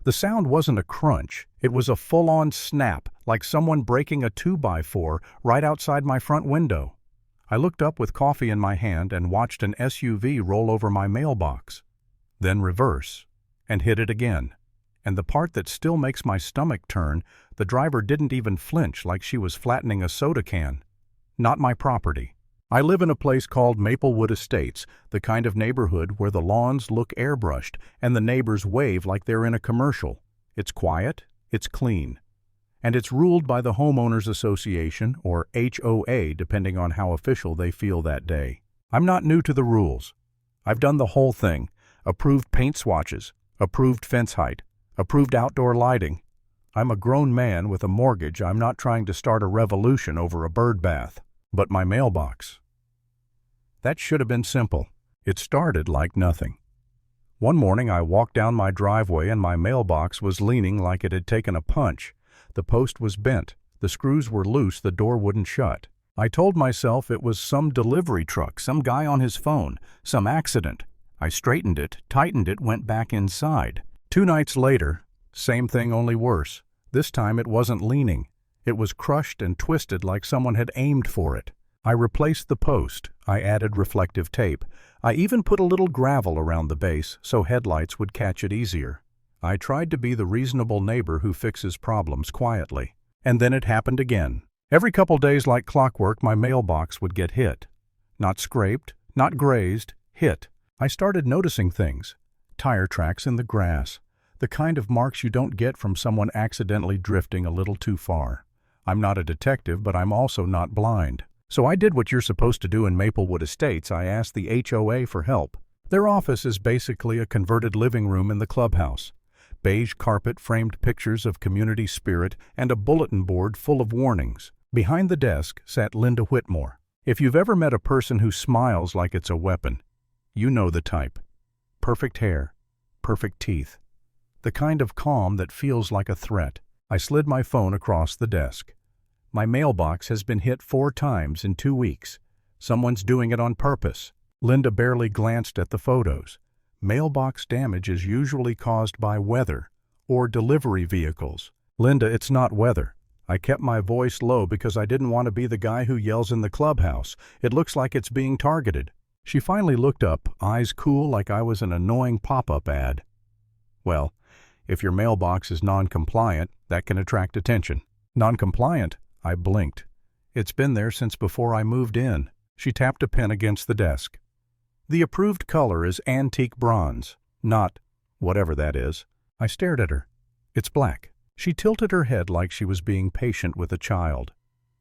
The sound wasn't a crunch, it was a full-on snap, like someone breaking a 2x4 right outside my front window. I looked up with coffee in my hand and watched an SUV roll over my mailbox, then reverse, and hit it again. And the part that still makes my stomach turn, the driver didn't even flinch like she was flattening a soda can. Not my property. I live in a place called Maplewood Estates, the kind of neighborhood where the lawns look airbrushed and the neighbors wave like they're in a commercial. It's quiet, it's clean, and it's ruled by the Homeowners Association, or HOA, depending on how official they feel that day. I'm not new to the rules. I've done the whole thing. Approved paint swatches, approved fence height, approved outdoor lighting. I'm a grown man with a mortgage. I'm not trying to start a revolution over a bird bath. But my mailbox. That should have been simple. It started like nothing. One morning I walked down my driveway and my mailbox was leaning like it had taken a punch. The post was bent, the screws were loose, the door wouldn't shut. I told myself it was some delivery truck, some guy on his phone, some accident. I straightened it, tightened it, went back inside. 2 nights later, same thing, only worse. This time it wasn't leaning. It was crushed and twisted like someone had aimed for it. I replaced the post. I added reflective tape. I even put a little gravel around the base so headlights would catch it easier. I tried to be the reasonable neighbor who fixes problems quietly. And then it happened again. Every couple days, like clockwork, my mailbox would get hit. Not scraped, not grazed, hit. I started noticing things. Tire tracks in the grass. The kind of marks you don't get from someone accidentally drifting a little too far. I'm not a detective, but I'm also not blind. So I did what you're supposed to do in Maplewood Estates. I asked the HOA for help. Their office is basically a converted living room in the clubhouse. Beige carpet, framed pictures of community spirit, and a bulletin board full of warnings. Behind the desk sat Linda Whitmore. If you've ever met a person who smiles like it's a weapon, you know the type. Perfect hair, perfect teeth. The kind of calm that feels like a threat. I slid my phone across the desk. My mailbox has been hit 4 times in 2 weeks. Someone's doing it on purpose. Linda barely glanced at the photos. Mailbox damage is usually caused by weather or delivery vehicles. Linda, it's not weather. I kept my voice low because I didn't want to be the guy who yells in the clubhouse. It looks like it's being targeted. She finally looked up, eyes cool like I was an annoying pop-up ad. Well, if your mailbox is non-compliant, that can attract attention. Non-compliant? I blinked. It's been there since before I moved in. She tapped a pen against the desk. The approved color is antique bronze, not whatever that is. I stared at her. It's black. She tilted her head like she was being patient with a child.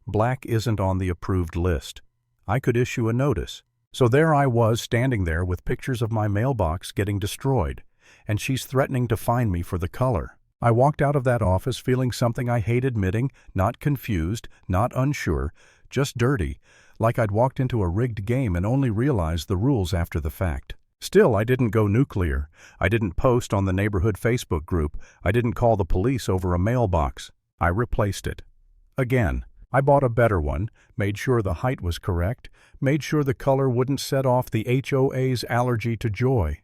Black isn't on the approved list. I could issue a notice. So there I was, standing there with pictures of my mailbox getting destroyed. And she's threatening to fine me for the color. I walked out of that office feeling something I hate admitting, not confused, not unsure, just dirty, like I'd walked into a rigged game and only realized the rules after the fact. Still, I didn't go nuclear. I didn't post on the neighborhood Facebook group. I didn't call the police over a mailbox. I replaced it. Again, I bought a better one, made sure the height was correct, made sure the color wouldn't set off the HOA's allergy to joy.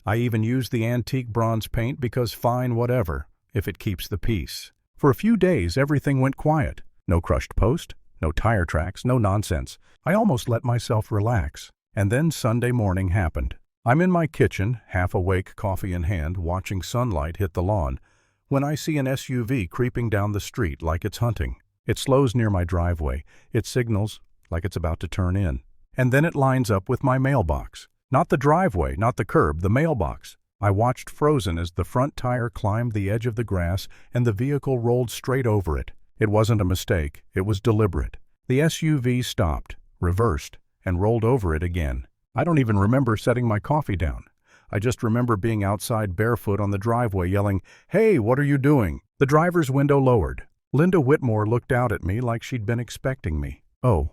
I even used the antique bronze paint because fine, whatever, if it keeps the peace. For a few days, everything went quiet. No crushed post, no tire tracks, no nonsense. I almost let myself relax. And then Sunday morning happened. I'm in my kitchen, half awake, coffee in hand, watching sunlight hit the lawn, when I see an SUV creeping down the street like it's hunting. It slows near my driveway. It signals like it's about to turn in. And then it lines up with my mailbox. Not the driveway, not the curb, the mailbox. I watched frozen as the front tire climbed the edge of the grass and the vehicle rolled straight over it. It wasn't a mistake. It was deliberate. The SUV stopped, reversed, and rolled over it again. I don't even remember setting my coffee down. I just remember being outside barefoot on the driveway yelling, "Hey, what are you doing?" The driver's window lowered. Linda Whitmore looked out at me like she'd been expecting me. "Oh."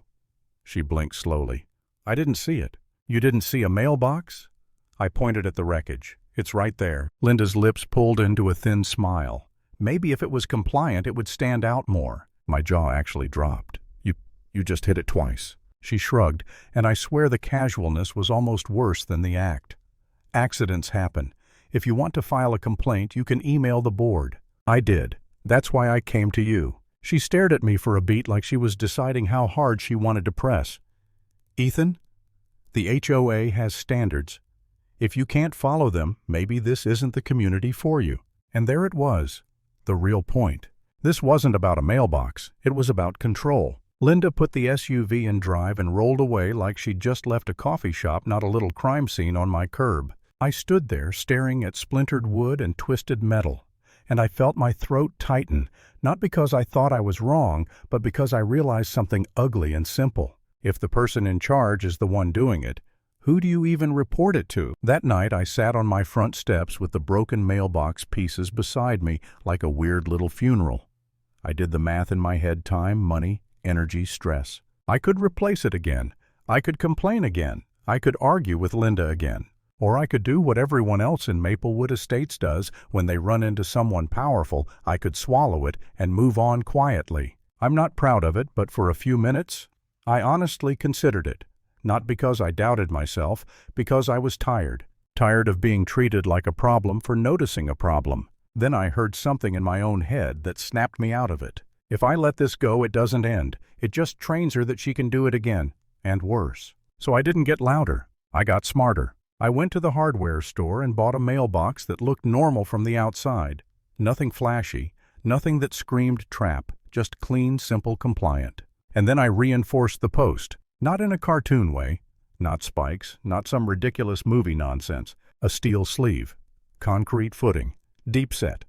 She blinked slowly. "I didn't see it." "You didn't see a mailbox?" I pointed at the wreckage. "It's right there." Linda's lips pulled into a thin smile. Maybe if it was compliant, it would stand out more. My jaw actually dropped. You just hit it twice." She shrugged, and I swear the casualness was almost worse than the act. Accidents happen. If you want to file a complaint, you can email the board. I did. That's why I came to you." She stared at me for a beat like she was deciding how hard she wanted to press. "Ethan, the HOA has standards. If you can't follow them, maybe this isn't the community for you." And there it was, the real point. This wasn't about a mailbox. It was about control. Linda put the SUV in drive and rolled away like she'd just left a coffee shop, not a little crime scene on my curb. I stood there staring at splintered wood and twisted metal, and I felt my throat tighten, not because I thought I was wrong, but because I realized something ugly and simple. If the person in charge is the one doing it, who do you even report it to? That night I sat on my front steps with the broken mailbox pieces beside me like a weird little funeral. I did the math in my head: time, money, energy, stress. I could replace it again. I could complain again. I could argue with Linda again. Or I could do what everyone else in Maplewood Estates does when they run into someone powerful. I could swallow it and move on quietly. I'm not proud of it, but for a few minutes, I honestly considered it. Not because I doubted myself, because I was tired. Tired of being treated like a problem for noticing a problem. Then I heard something in my own head that snapped me out of it. If I let this go, it doesn't end. It just trains her that she can do it again, and worse. So I didn't get louder. I got smarter. I went to the hardware store and bought a mailbox that looked normal from the outside. Nothing flashy, nothing that screamed trap, just clean, simple, compliant. And then I reinforced the post. Not in a cartoon way, not spikes, not some ridiculous movie nonsense. A steel sleeve, concrete footing, deep set.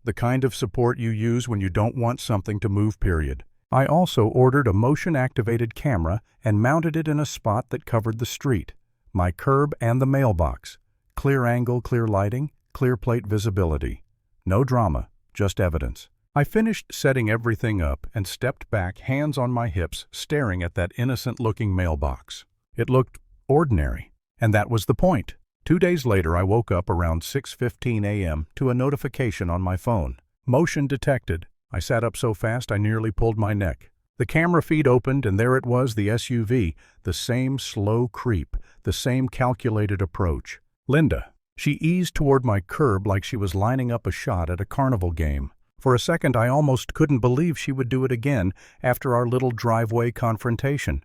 The kind of support you use when you don't want something to move, period. I also ordered a motion-activated camera and mounted it in a spot that covered the street, my curb and the mailbox. Clear angle, clear lighting, clear plate visibility. No drama, just evidence. I finished setting everything up and stepped back, hands on my hips, staring at that innocent-looking mailbox. It looked ordinary, and that was the point. 2 days later, I woke up around 6:15 a.m. to a notification on my phone. Motion detected. I sat up so fast I nearly pulled my neck. The camera feed opened, and there it was, the SUV, the same slow creep, the same calculated approach. Linda. She eased toward my curb like she was lining up a shot at a carnival game. For a second, I almost couldn't believe she would do it again after our little driveway confrontation.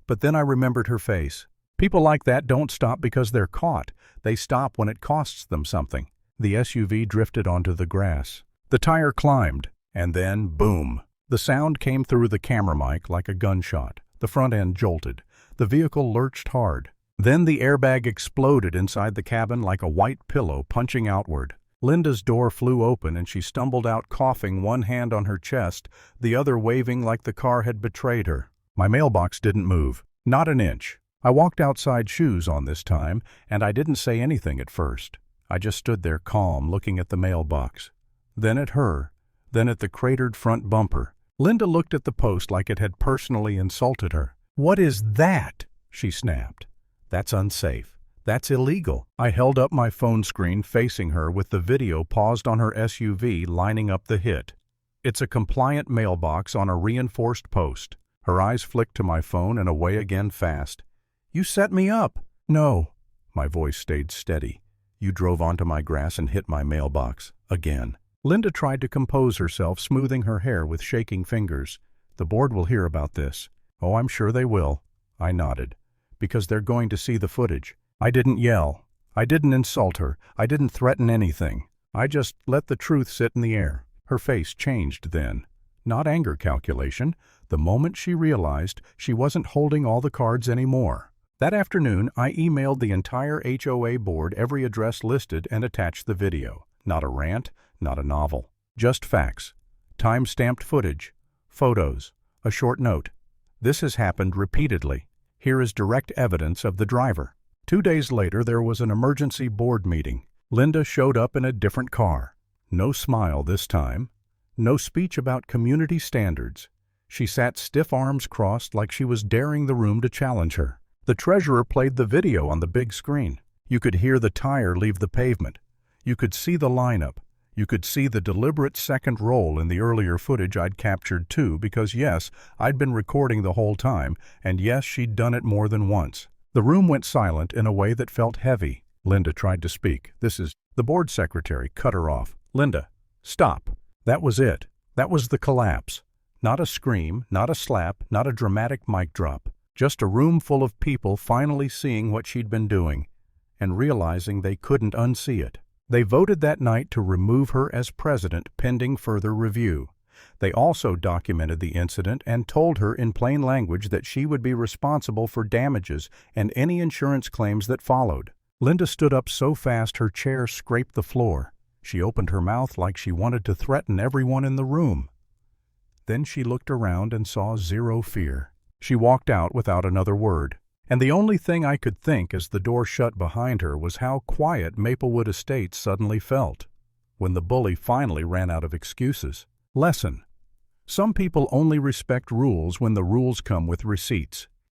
But then I remembered her face. People like that don't stop because they're caught. They stop when it costs them something. The SUV drifted onto the grass. The tire climbed, and then, boom. The sound came through the camera mic like a gunshot. The front end jolted. The vehicle lurched hard. Then the airbag exploded inside the cabin like a white pillow punching outward. Linda's door flew open and she stumbled out coughing, one hand on her chest, the other waving like the car had betrayed her. My mailbox didn't move. Not an inch. I walked outside, shoes on this time, and I didn't say anything at first. I just stood there calm, looking at the mailbox. Then at her. Then at the cratered front bumper. Linda looked at the post like it had personally insulted her. "What is that?" she snapped. "That's unsafe. That's illegal." I held up my phone screen facing her with the video paused on her SUV lining up the hit. It's a compliant mailbox on a reinforced post. Her eyes flicked to my phone and away again fast. "You set me up." "No." My voice stayed steady. "You drove onto my grass and hit my mailbox. Again." Linda tried to compose herself, smoothing her hair with shaking fingers. "The board will hear about this." "Oh, I'm sure they will." I nodded. "Because they're going to see the footage." I didn't yell. I didn't insult her. I didn't threaten anything. I just let the truth sit in the air. Her face changed then. Not anger calculation. The moment she realized she wasn't holding all the cards anymore. That afternoon, I emailed the entire HOA board every address listed and attached the video. Not a rant, not a novel. Just facts. Time-stamped footage. Photos. A short note. This has happened repeatedly. Here is direct evidence of the driver. 2 days later, there was an emergency board meeting. Linda showed up in a different car. No smile this time. No speech about community standards. She sat stiff, arms crossed, like she was daring the room to challenge her. The treasurer played the video on the big screen. You could hear the tire leave the pavement. You could see the lineup. You could see the deliberate second roll in the earlier footage I'd captured too, because yes, I'd been recording the whole time, and yes, she'd done it more than once. The room went silent in a way that felt heavy. Linda tried to speak. "This is The board secretary cut her off. "Linda, stop." That was it. That was the collapse. Not a scream, not a slap, not a dramatic mic drop. Just a room full of people finally seeing what she'd been doing and realizing they couldn't unsee it. They voted that night to remove her as president pending further review. They also documented the incident and told her in plain language that she would be responsible for damages and any insurance claims that followed. Linda stood up so fast her chair scraped the floor. She opened her mouth like she wanted to threaten everyone in the room. Then she looked around and saw zero fear. She walked out without another word. And the only thing I could think as the door shut behind her was how quiet Maplewood Estates suddenly felt when the bully finally ran out of excuses. Lesson: some people only respect rules when the rules come with receipts.